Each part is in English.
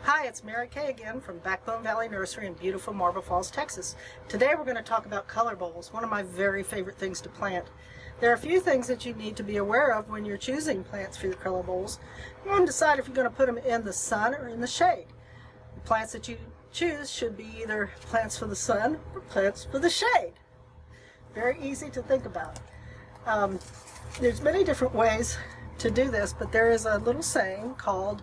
Hi, it's Mary Kay again from Backbone Valley Nursery in beautiful Marble Falls, Texas. Today we're going to talk about color bowls, one of my very favorite things to plant. There are a few things that you need to be aware of when you're choosing plants for your color bowls. You want to decide if you're going to put them in the sun or in the shade. The plants that you choose should be either plants for the sun or plants for the shade. Very easy to think about. There's many different ways to do this, but there is a little saying called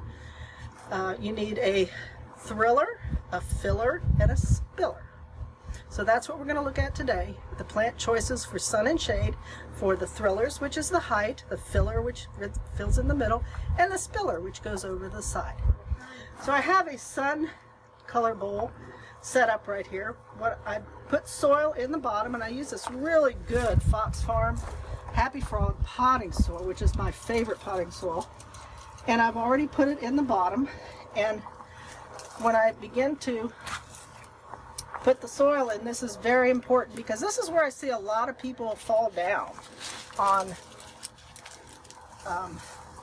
you need a thriller, a filler, and a spiller. So that's what we're going to look at today. The plant choices for sun and shade for the thrillers, which is the height, the filler, which fills in the middle, and the spiller, which goes over the side. So I have a sun color bowl set up right here. I put soil in the bottom, and I use this really good Fox Farm Happy Frog potting soil, which is my favorite potting soil. And I've already put it in the bottom, and when I begin to put the soil in, this is very important because this is where I see a lot of people fall down on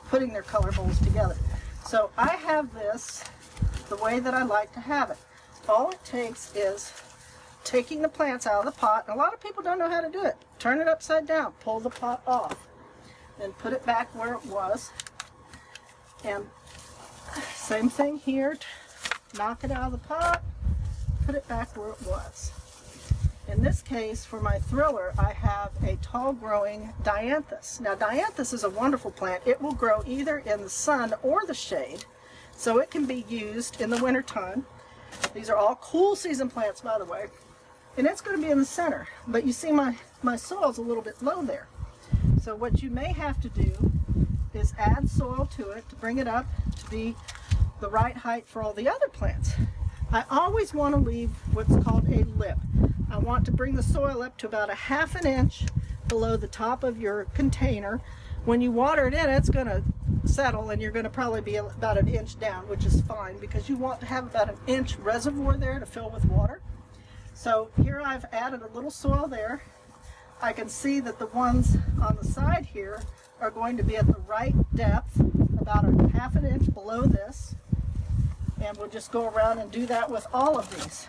putting their color bowls together. So I have this the way that I like to have it. All it takes is taking the plants out of the pot, and a lot of people don't know how to do it. Turn it upside down, pull the pot off, then put it back where it was. And same thing here, knock it out of the pot, put it back where it was. In this case, for my thriller, I have a tall growing dianthus. Now dianthus is a wonderful plant. It will grow either in the sun or the shade, so it can be used in the winter time. These are all cool season plants, by the way, and it's going to be in the center. But you see my soil's a little bit low there. So what you may have to do is add soil to it to bring it up to be the right height for all the other plants. I always want to leave what's called a lip. I want to bring the soil up to about a ½ an inch below the top of your container. When you water it in, it's going to settle, and you're going to probably be about an inch down, which is fine because you want to have about an inch reservoir there to fill with water. So here I've added a little soil there. I can see that the ones on the side here are going to be at the right depth, about a ½ an inch below this. And we'll just go around and do that with all of these.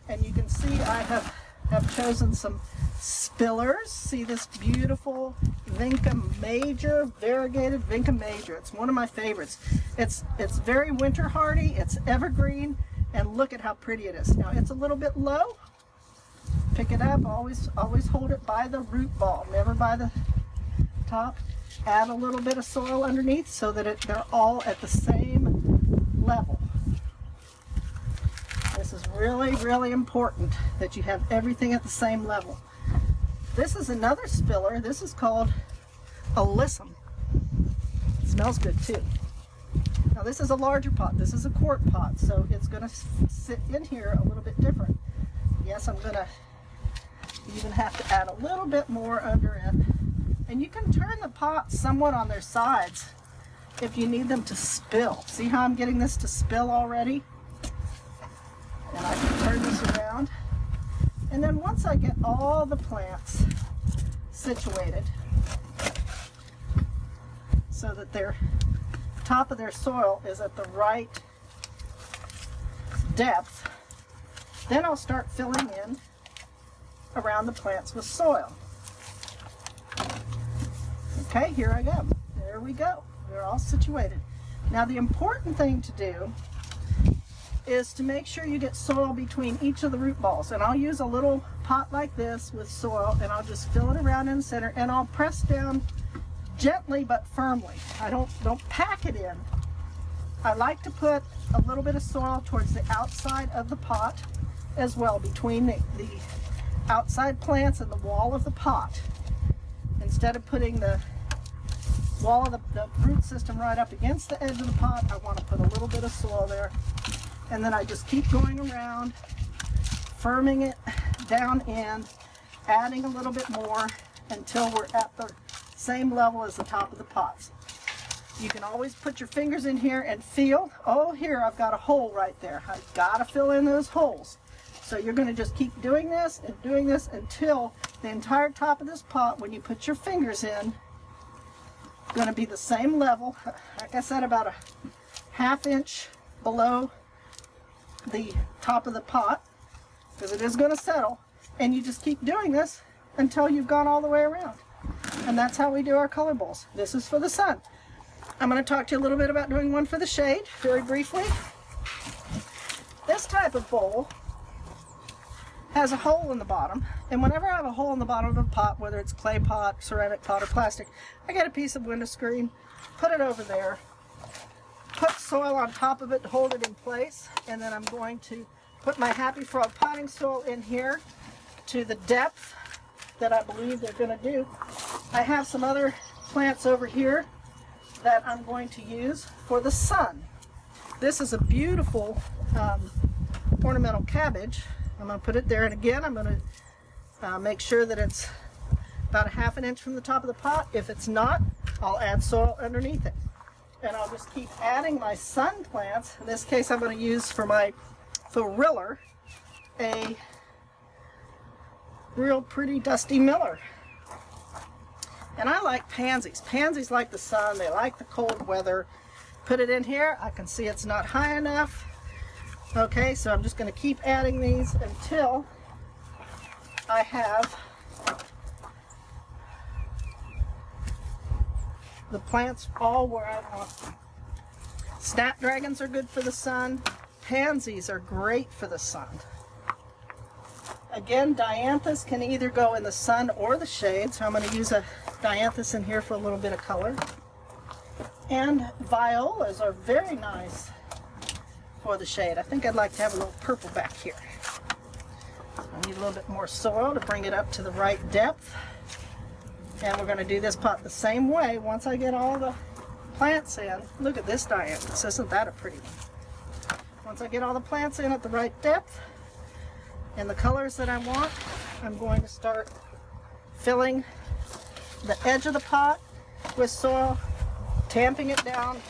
And you can see I have chosen some spillers. See this beautiful Vinca Major, variegated Vinca Major. It's one of my favorites. It's very winter hardy, it's evergreen, and look at how pretty it is. Now it's a little bit low. Pick it up, always hold it by the root ball, never by the top. Add a little bit of soil underneath so that they're all at the same level. This is really, really important that you have everything at the same level. This is another spiller. This is called Alyssum. It smells good too. Now this is a larger pot. This is a quart pot, so it's going to sit in here a little bit different. Yes, I'm going to even have to add a little bit more under it. And you can turn the pots somewhat on their sides if you need them to spill. See how I'm getting this to spill already? And I can turn this around. And then once I get all the plants situated so that their top of their soil is at the right depth, then I'll start filling in around the plants with soil. Okay, here I go. There we go. They're all situated. Now the important thing to do is to make sure you get soil between each of the root balls. And I'll use a little pot like this with soil, and I'll just fill it around in the center, and I'll press down gently but firmly. I don't pack it in. I like to put a little bit of soil towards the outside of the pot as well, between the outside plants and the wall of the pot. Instead of putting the wall of the root system right up against the edge of the pot, I want to put a little bit of soil there. And then I just keep going around, firming it down in, adding a little bit more until we're at the same level as the top of the pots. You can always put your fingers in here and feel, oh, here I've got a hole right there. I've got to fill in those holes. So you're going to just keep doing this until the entire top of this pot, when you put your fingers in, going to be the same level. Like I said, about a 1/2 inch below the top of the pot, because it is going to settle, and you just keep doing this until you've gone all the way around. And that's how we do our color bowls. This is for the sun. I'm going to talk to you a little bit about doing one for the shade, very briefly. This type of bowl has a hole in the bottom, and whenever I have a hole in the bottom of a pot, whether it's clay pot, ceramic pot, or plastic, I get a piece of window screen, put it over there, put soil on top of it to hold it in place, and then I'm going to put my Happy Frog potting soil in here to the depth that I believe they're going to do. I have some other plants over here that I'm going to use for the sun. This is a beautiful ornamental cabbage. I'm going to put it there, and again I'm going to make sure that it's about 1/2 inch from the top of the pot. If it's not, I'll add soil underneath it. And I'll just keep adding my sun plants. In this case, I'm going to use for my thriller a real pretty dusty miller. And I like pansies. Pansies like the sun, they like the cold weather. Put it in here. I can see it's not high enough. Okay, so I'm just going to keep adding these until I have the plants all where I want them. Snapdragons are good for the sun. Pansies are great for the sun. Again, dianthus can either go in the sun or the shade, so I'm going to use a dianthus in here for a little bit of color. And violas are very nice for the shade. I think I'd like to have a little purple back here. I need a little bit more soil to bring it up to the right depth. And we're going to do this pot the same way once I get all the plants in. Look at this dianthus. Isn't that a pretty one? Once I get all the plants in at the right depth and the colors that I want, I'm going to start filling the edge of the pot with soil, tamping it down.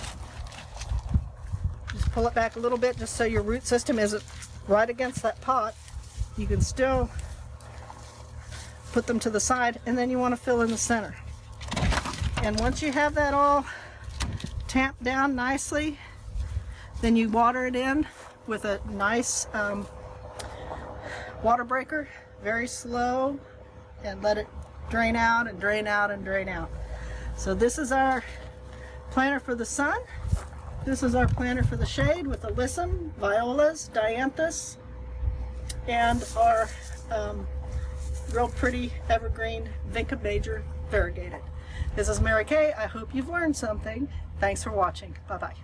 Just pull it back a little bit just so your root system isn't right against that pot. You can still put them to the side, and then you want to fill in the center. And once you have that all tamped down nicely, then you water it in with a nice water breaker, very slow, and let it drain out and drain out and drain out. So this is our planter for the sun. This is our planter for the shade with alyssum, violas, dianthus, and our real pretty evergreen Vinca major variegated. This is Mary Kay. I hope you've learned something. Thanks for watching. Bye-bye.